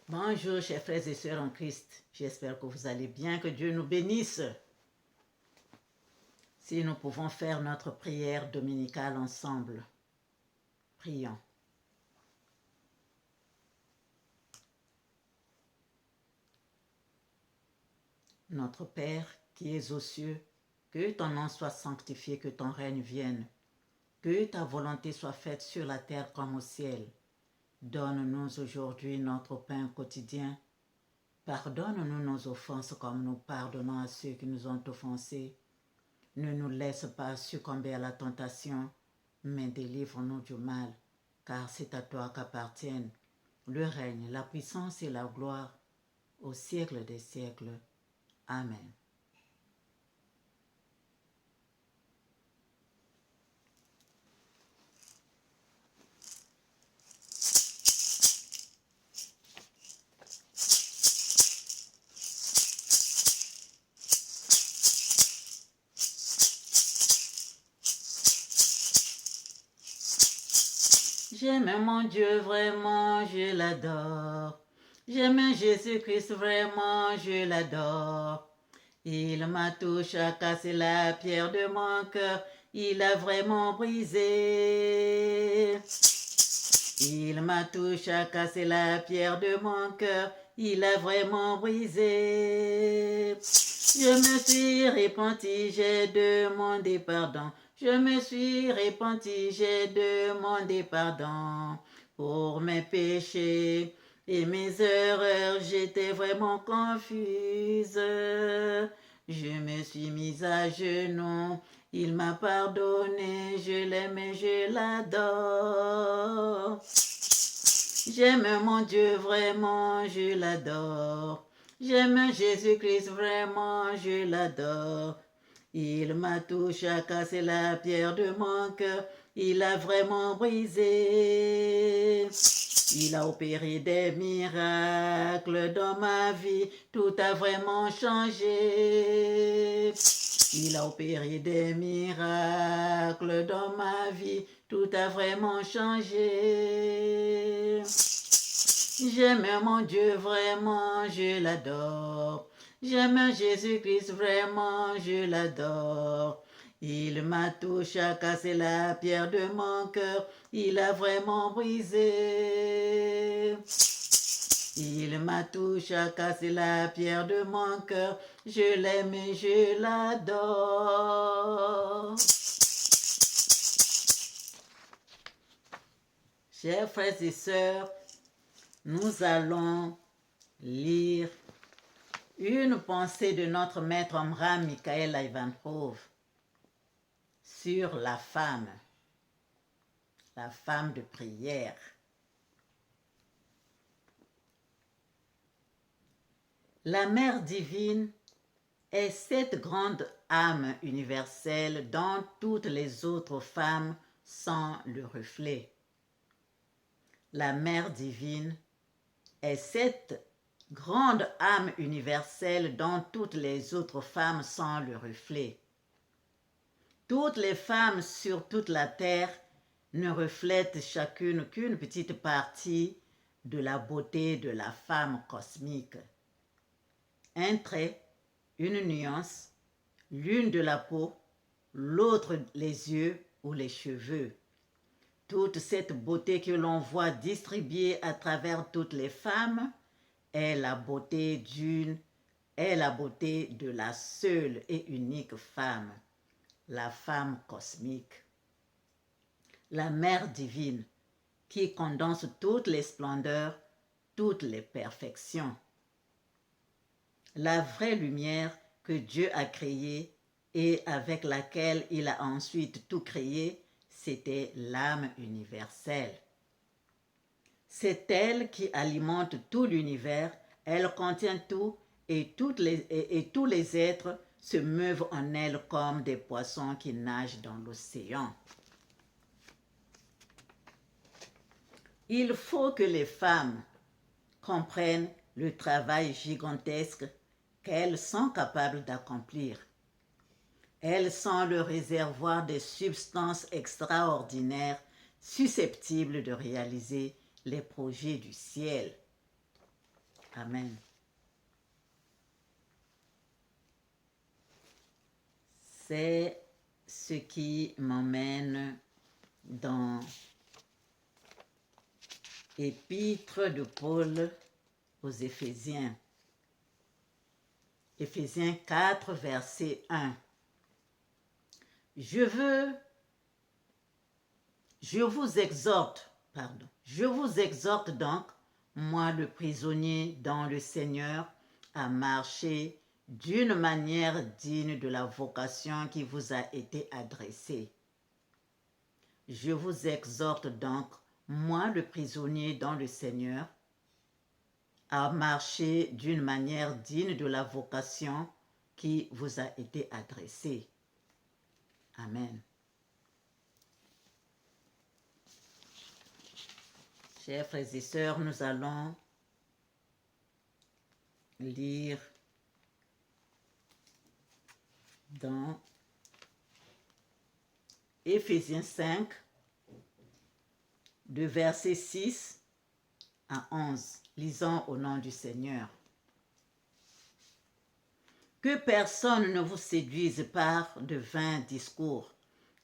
Bonjour, chers frères et sœurs en Christ. J'espère que vous allez bien, que Dieu nous bénisse. Si nous pouvons faire notre prière dominicale ensemble, prions. Notre Père qui es aux cieux, que ton nom soit sanctifié, que ton règne vienne, que ta volonté soit faite sur la terre comme au ciel. Donne-nous aujourd'hui notre pain quotidien. Pardonne-nous nos offenses comme nous pardonnons à ceux qui nous ont offensés. Ne nous laisse pas succomber à la tentation, mais délivre-nous du mal, car c'est à toi qu'appartiennent le règne, la puissance et la gloire au siècle des siècles. Amen. J'aime mon Dieu vraiment, je l'adore. J'aime Jésus-Christ vraiment, je l'adore. Il m'a touché à casser la pierre de mon cœur, il a vraiment brisé. Il m'a touché à casser la pierre de mon cœur, il a vraiment brisé. Je me suis repenti, j'ai demandé pardon. Je me suis repenti, j'ai demandé pardon pour mes péchés et mes erreurs. J'étais vraiment confuse. Je me suis mise à genoux. Il m'a pardonné, je l'aime et je l'adore. J'aime mon Dieu vraiment, je l'adore. J'aime Jésus-Christ vraiment, je l'adore. Il m'a touché à casser la pierre de mon cœur, il a vraiment brisé. Il a opéré des miracles dans ma vie, tout a vraiment changé. Il a opéré des miracles dans ma vie, tout a vraiment changé. J'aime mon Dieu vraiment, je l'adore. J'aime Jésus-Christ vraiment, je l'adore. Il m'a touché à casser la pierre de mon cœur, il a vraiment brisé. Il m'a touché à casser la pierre de mon cœur, je l'aime et je l'adore. Chers frères et sœurs, nous allons lire une pensée de notre maître Omram Michael Ivanhoe sur la femme de prière. La Mère divine est cette grande âme universelle dont toutes les autres femmes sont le reflet. La Mère divine est cette grande âme universelle dont toutes les autres femmes sont le reflet. Toutes les femmes sur toute la terre ne reflètent chacune qu'une petite partie de la beauté de la femme cosmique. Un trait, une nuance, l'une de la peau, l'autre les yeux ou les cheveux. Toute cette beauté que l'on voit distribuée à travers toutes les femmes est la beauté de la seule et unique femme, la femme cosmique. La Mère divine qui condense toutes les splendeurs, toutes les perfections. La vraie lumière que Dieu a créée et avec laquelle il a ensuite tout créé, c'était l'âme universelle. C'est elle qui alimente tout l'univers, elle contient tout et tous les êtres se meuvent en elle comme des poissons qui nagent dans l'océan. Il faut que les femmes comprennent le travail gigantesque qu'elles sont capables d'accomplir. Elles sont le réservoir des substances extraordinaires susceptibles de réaliser les projets du ciel. Amen. C'est ce qui m'emmène dans l'épître de Paul aux Éphésiens. Éphésiens 4, verset 1. Je vous exhorte donc, moi le prisonnier dans le Seigneur, à marcher d'une manière digne de la vocation qui vous a été adressée. Je vous exhorte donc, moi le prisonnier dans le Seigneur, à marcher d'une manière digne de la vocation qui vous a été adressée. Amen. Chers frères et sœurs, nous allons lire dans Éphésiens 5, de versets 6 à 11. Lisons au nom du Seigneur. Que personne ne vous séduise par de vains discours,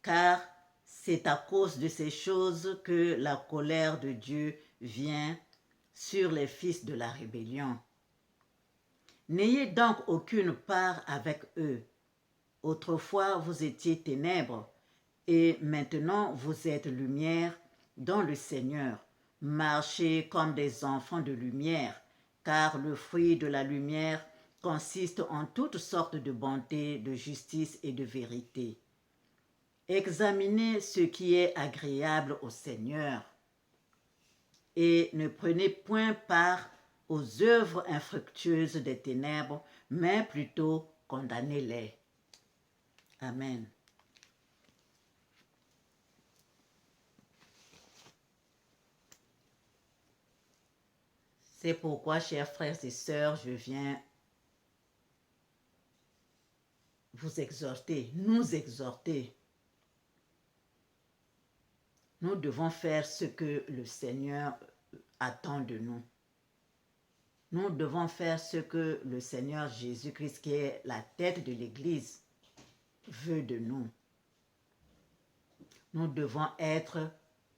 car c'est à cause de ces choses que la colère de Dieu vient sur les fils de la rébellion. N'ayez donc aucune part avec eux. Autrefois vous étiez ténèbres, et maintenant vous êtes lumière dans le Seigneur. Marchez comme des enfants de lumière, car le fruit de la lumière consiste en toutes sortes de bonté, de justice et de vérité. Examinez ce qui est agréable au Seigneur et ne prenez point part aux œuvres infructueuses des ténèbres, mais plutôt condamnez-les. Amen. C'est pourquoi, chers frères et sœurs, je viens vous exhorter, nous exhorter. Nous devons faire ce que le Seigneur attend de nous. Nous devons faire ce que le Seigneur Jésus-Christ, qui est la tête de l'Église, veut de nous. Nous devons être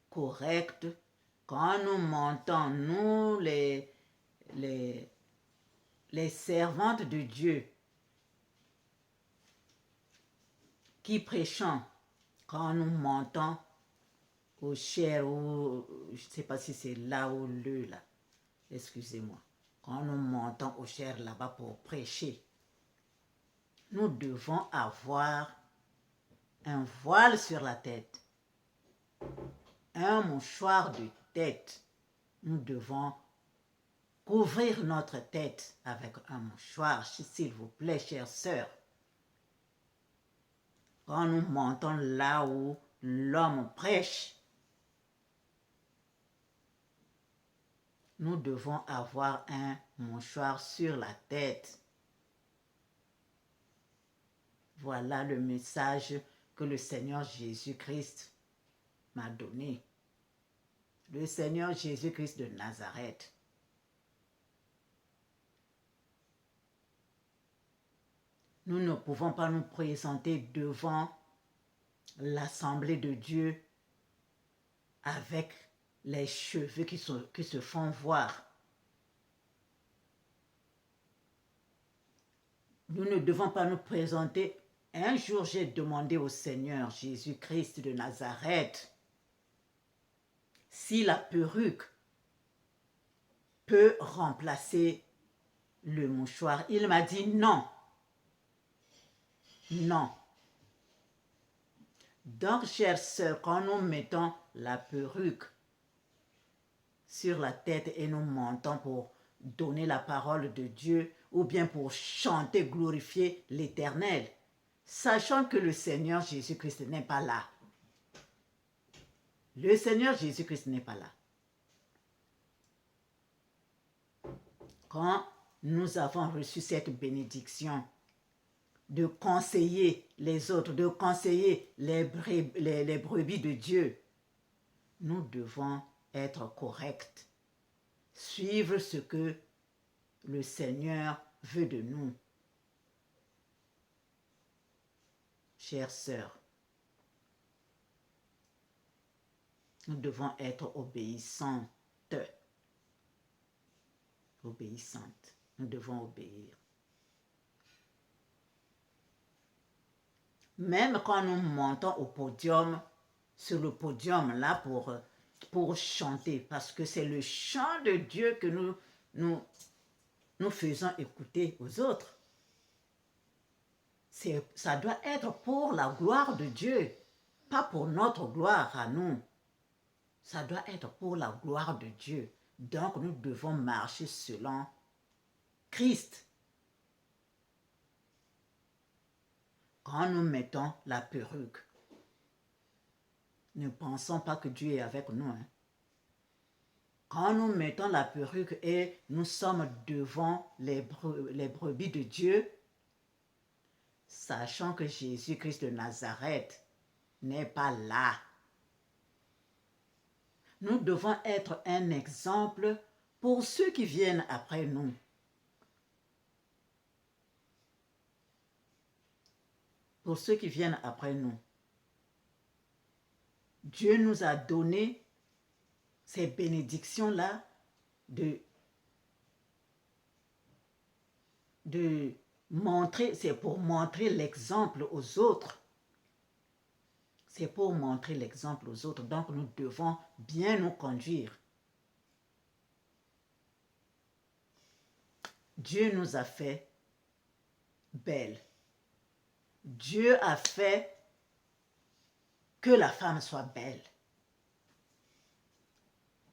corrects quand nous mentons, nous les servantes de Dieu qui prêchons, quand nous mentons au cher ou je ne sais pas si c'est là ou le là, excusez-moi, quand nous mentons au cher là-bas pour prêcher, nous devons avoir un voile sur la tête, un mouchoir de tête. Nous devons couvrir notre tête avec un mouchoir, s'il vous plaît, chères sœurs. Quand nous montons là où l'homme prêche, nous devons avoir un mouchoir sur la tête. Voilà le message que le Seigneur Jésus-Christ m'a donné. Le Seigneur Jésus-Christ de Nazareth. Nous ne pouvons pas nous présenter devant l'assemblée de Dieu avec les cheveux qui se font voir. Nous ne devons pas nous présenter. Un jour, j'ai demandé au Seigneur Jésus-Christ de Nazareth si la perruque peut remplacer le mouchoir. Il m'a dit non. Non. Donc, chères sœurs, quand nous mettons la perruque sur la tête et nous montons pour donner la parole de Dieu ou bien pour chanter, glorifier l'Éternel, sachant que le Seigneur Jésus-Christ n'est pas là. Le Seigneur Jésus-Christ n'est pas là. Quand nous avons reçu cette bénédiction de conseiller les autres, de conseiller les brebis de Dieu, nous devons être corrects, suivre ce que le Seigneur veut de nous. Chères sœurs, nous devons être obéissantes. Obéissantes. Nous devons obéir. Même quand nous montons au podium, sur le podium là pour chanter, parce que c'est le chant de Dieu que nous faisons écouter aux autres. Ça doit être pour la gloire de Dieu, pas pour notre gloire à nous. Ça doit être pour la gloire de Dieu. Donc nous devons marcher selon Christ. Quand nous mettons la perruque, ne pensons pas que Dieu est avec nous. Quand nous mettons la perruque et nous sommes devant les brebis de Dieu, sachant que Jésus-Christ de Nazareth n'est pas là. Nous devons être un exemple pour ceux qui viennent après nous. Pour ceux qui viennent après nous. Dieu nous a donné ces bénédictions-là de montrer, c'est pour montrer l'exemple aux autres. C'est pour montrer l'exemple aux autres. Donc nous devons bien nous conduire. Dieu nous a fait belles. Dieu a fait que la femme soit belle.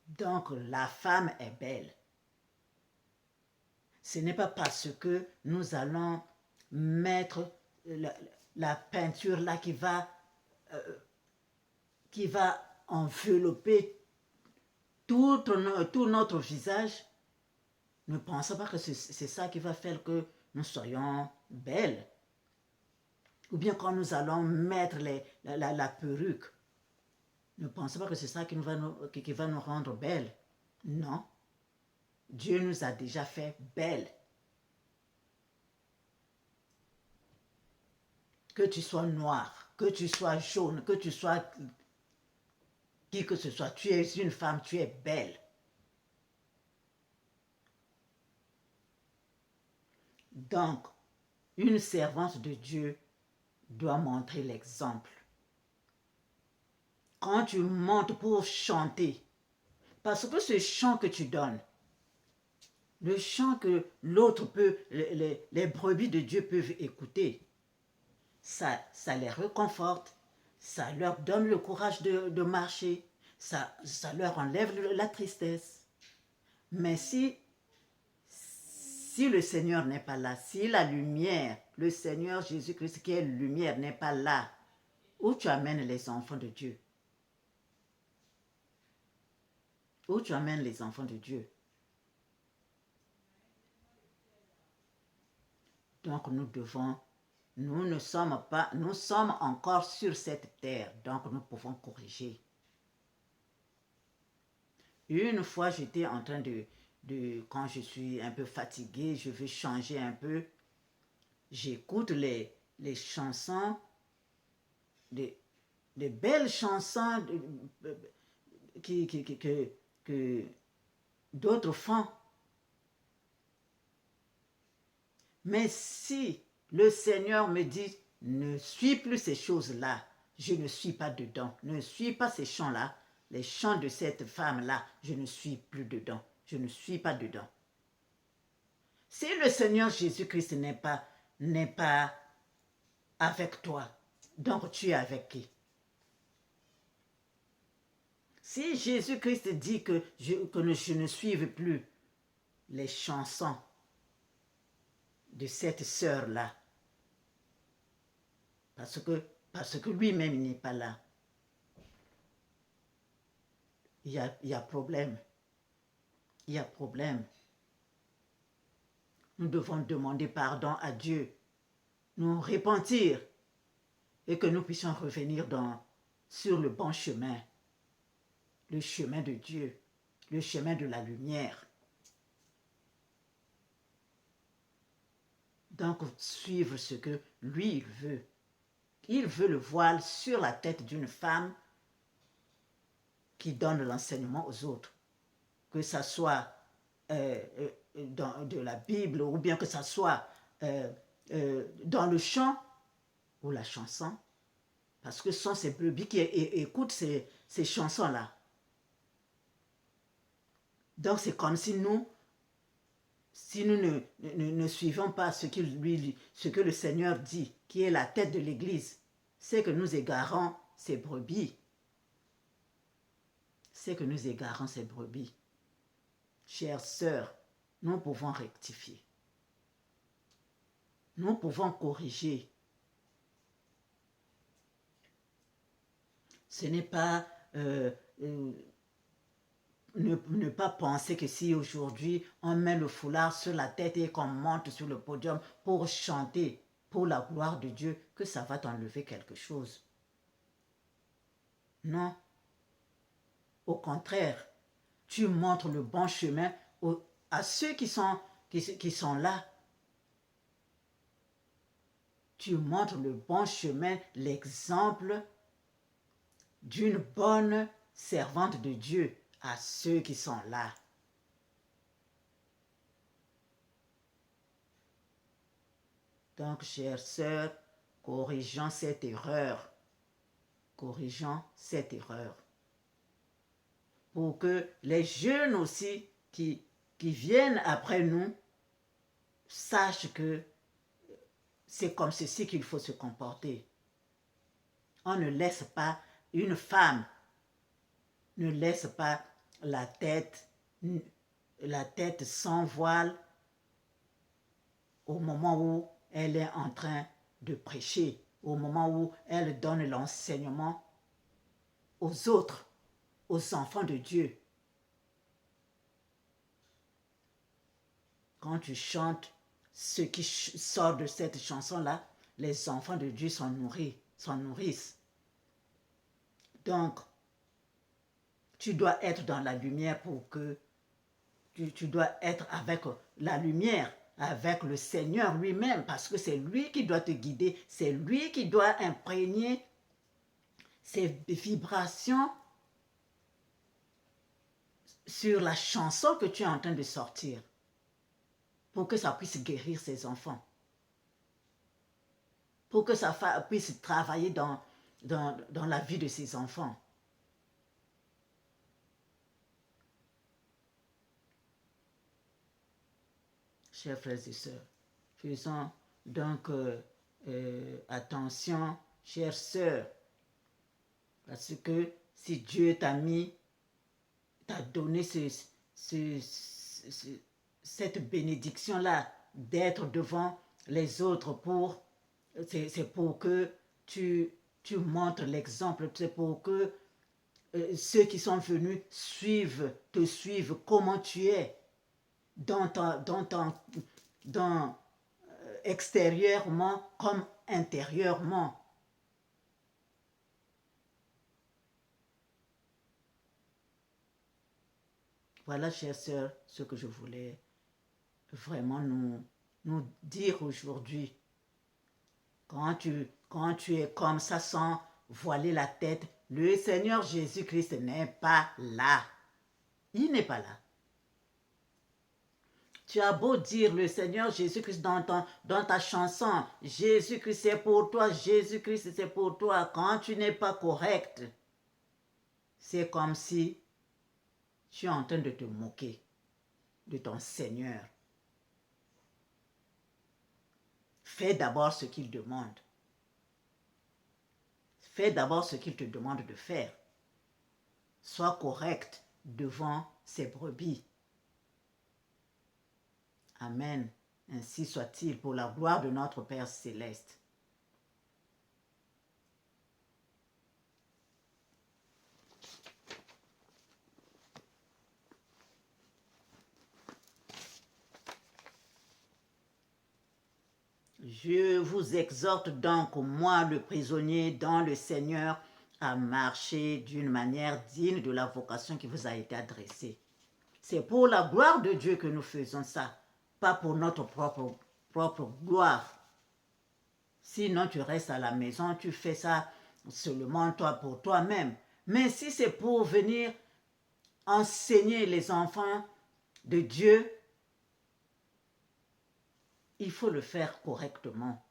Donc la femme est belle. Ce n'est pas parce que nous allons mettre la peinture là qui va envelopper tout notre visage. Ne pensons pas que c'est ça qui va faire que nous soyons belles. Ou bien quand nous allons mettre la perruque, ne pensons pas que c'est ça qui va nous rendre belles. Non. Dieu nous a déjà fait belles. Que tu sois noir, que tu sois jaune, que tu sois qui que ce soit, tu es une femme, tu es belle. Donc, une servante de Dieu doit montrer l'exemple. Quand tu montes pour chanter, parce que ce chant que tu donnes, le chant que l'autre peut, les brebis de Dieu peuvent écouter, ça les réconforte, ça leur donne le courage de marcher, ça leur enlève la tristesse. Mais si le Seigneur n'est pas là, si la lumière, le Seigneur Jésus-Christ qui est lumière n'est pas là, où tu amènes les enfants de Dieu? Où tu amènes les enfants de Dieu? Donc nous sommes encore sur cette terre, donc nous pouvons corriger. Une fois, j'étais en train quand je suis un peu fatiguée, je veux changer un peu, j'écoute les chansons, des belles chansons que d'autres font. Mais si le Seigneur me dit, ne suis plus ces choses-là, je ne suis pas dedans. Ne suis pas ces chants-là, les chants de cette femme-là, je ne suis plus dedans. Je ne suis pas dedans. Si le Seigneur Jésus-Christ n'est pas avec toi, donc tu es avec qui? Si Jésus-Christ dit que je ne suive plus les chansons de cette sœur-là, parce que lui-même n'est pas là, il y a problème. Il y a problème. Nous devons demander pardon à Dieu, nous repentir et que nous puissions revenir sur le bon chemin, le chemin de Dieu, le chemin de la lumière. Donc, suivre ce que lui, il veut. Il veut le voile sur la tête d'une femme qui donne l'enseignement aux autres. Que ça soit de la Bible ou bien que ça soit dans le chant ou la chanson. Parce que ce sont ces brebis qui écoutent ces chansons-là. Donc, c'est comme si nous ne suivons pas ce que le Seigneur dit, qui est la tête de l'Église, c'est que nous égarons ces brebis. C'est que nous égarons ces brebis. Chères sœurs, nous pouvons rectifier. Nous pouvons corriger. Ce n'est pas ne pas penser que si aujourd'hui on met le foulard sur la tête et qu'on monte sur le podium pour chanter pour la gloire de Dieu, que ça va t'enlever quelque chose. Non. Au contraire, tu montres le bon chemin à ceux qui sont là. Tu montres le bon chemin, l'exemple d'une bonne servante de Dieu à ceux qui sont là. Donc, chères sœurs, corrigeons cette erreur. Corrigeons cette erreur. Pour que les jeunes aussi qui viennent après nous sachent que c'est comme ceci qu'il faut se comporter. On ne laisse pas une femme, ne laisse pas la tête sans voile au moment où elle est en train de prêcher, au moment où elle donne l'enseignement aux autres, aux enfants de Dieu. Quand tu chantes ce qui sort de cette chanson-là, les enfants de Dieu s'en nourrissent. Donc, tu dois être dans la lumière pour que tu dois être avec la lumière, avec le Seigneur lui-même, parce que c'est lui qui doit te guider, c'est lui qui doit imprégner ces vibrations sur la chanson que tu es en train de sortir, pour que ça puisse guérir ses enfants, pour que ça puisse travailler dans la vie de ses enfants. Chers frères et sœurs, faisons donc attention, chères sœurs, parce que si Dieu t'a donné cette bénédiction-là d'être devant les autres, c'est pour que tu montres l'exemple, c'est pour que ceux qui sont venus te suivent comment tu es extérieurement comme intérieurement. Voilà, chères sœurs, ce que je voulais vraiment nous dire aujourd'hui. Quand tu es comme ça sans voiler la tête, le Seigneur Jésus-Christ n'est pas là. Il n'est pas là. Tu as beau dire le Seigneur Jésus-Christ dans ta chanson, Jésus-Christ c'est pour toi, Jésus-Christ c'est pour toi. Quand tu n'es pas correct, c'est comme si tu es en train de te moquer de ton Seigneur. Fais d'abord ce qu'il demande. Fais d'abord ce qu'il te demande de faire. Sois correct devant ses brebis. Amen. Ainsi soit-il pour la gloire de notre Père céleste. Je vous exhorte donc, moi le prisonnier dans le Seigneur, à marcher d'une manière digne de la vocation qui vous a été adressée. C'est pour la gloire de Dieu que nous faisons ça, pas pour notre propre propre gloire. Sinon, tu restes à la maison, tu fais ça seulement toi pour toi-même. Mais si c'est pour venir enseigner les enfants de Dieu, il faut le faire correctement.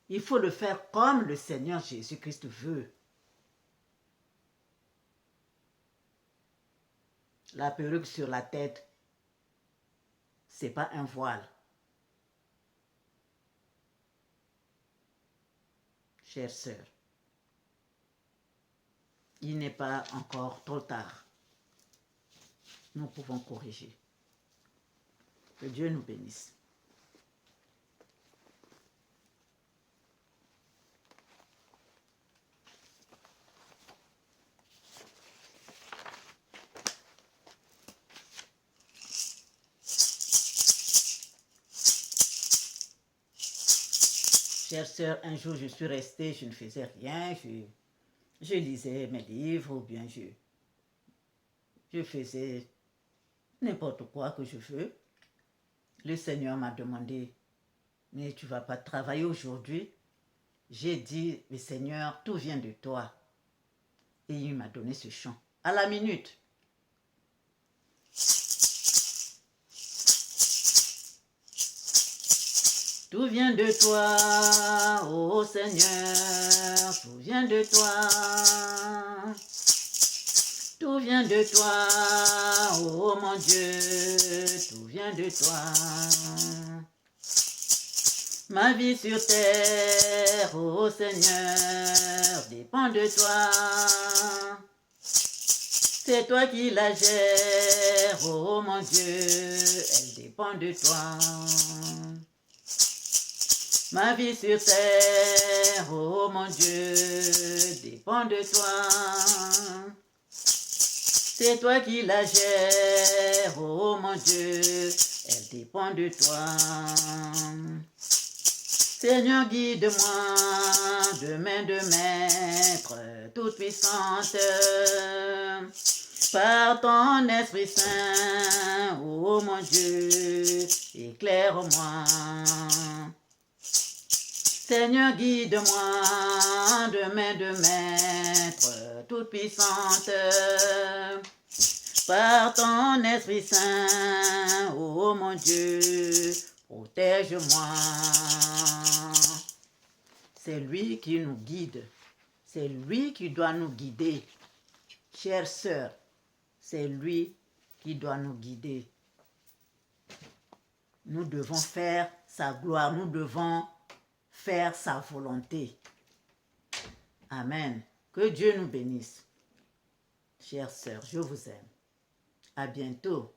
Il faut le faire comme le Seigneur Jésus-Christ veut. La perruque sur la tête, ce n'est pas un voile. Chères sœurs, il n'est pas encore trop tard. Nous pouvons corriger. Que Dieu nous bénisse. Chère sœur, un jour je suis restée, je ne faisais rien, je lisais mes livres ou bien je faisais n'importe quoi que je veux. Le Seigneur m'a demandé, mais tu ne vas pas travailler aujourd'hui? J'ai dit, mais Seigneur, tout vient de toi. Et il m'a donné ce chant, à la minute. Tout vient de toi, ô Seigneur, tout vient de toi. Tout vient de toi, ô mon Dieu, tout vient de toi. Ma vie sur terre, ô Seigneur, dépend de toi. C'est toi qui la gères, ô mon Dieu, elle dépend de toi. Ma vie sur terre, oh mon Dieu, dépend de toi. C'est toi qui la gères, oh mon Dieu, elle dépend de toi. Seigneur, guide-moi de main de maître, toute puissante, par ton Esprit Saint, oh mon Dieu, éclaire-moi. Seigneur, guide-moi de main de maître, toute puissante, par ton Esprit Saint, oh mon Dieu, protège-moi. C'est lui qui nous guide, c'est lui qui doit nous guider. Chère sœur, c'est lui qui doit nous guider. Nous devons faire sa gloire, nous devons faire sa volonté. Amen. Que Dieu nous bénisse. Chères sœurs, je vous aime. À bientôt.